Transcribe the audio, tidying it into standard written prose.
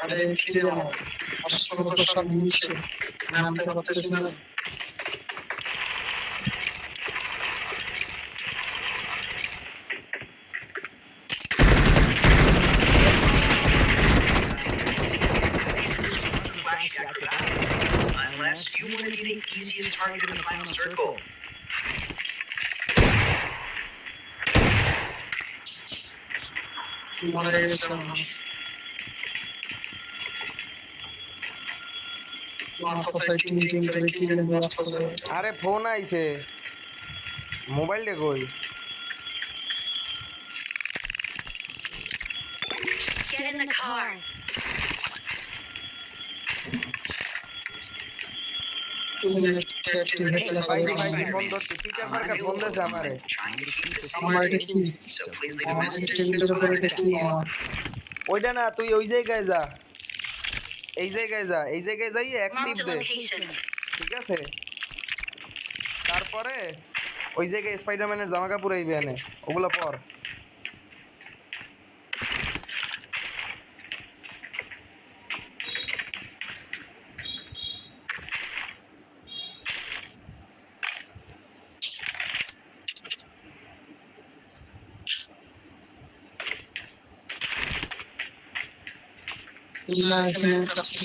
আরে কি রে আমার অস্ত্র তো সব নিচ্ছে নামতে পারতেছি না। Unless you want to be the easiest target in the final circle. মরে গেছে আমার মাথায় টিম টিম করে কি জানি আসতেছে। আরে ফোন আইছে, মোবাইলটা কই? Get in the car. বাইরে বাইরে ফোন ধরছি, পিটার পার্কার ফোন দিয়েছে আমারে। Trying to keep the আমার secret. এটা কি So please leave a আমার message. টেবিলের উপর এটা কি আমার ওইটা না, তুই ওই জায়গায় যা, এই জায়গায় যা, এই জায়গায় যাই অ্যাক্টিভ Marked a দে, location. ঠিক আছে? তারপরে ওই জায়গায় স্পাইডারম্যানের জামা কাপড় আইবে এনে, ওগুলো পর। না এখানে কাছে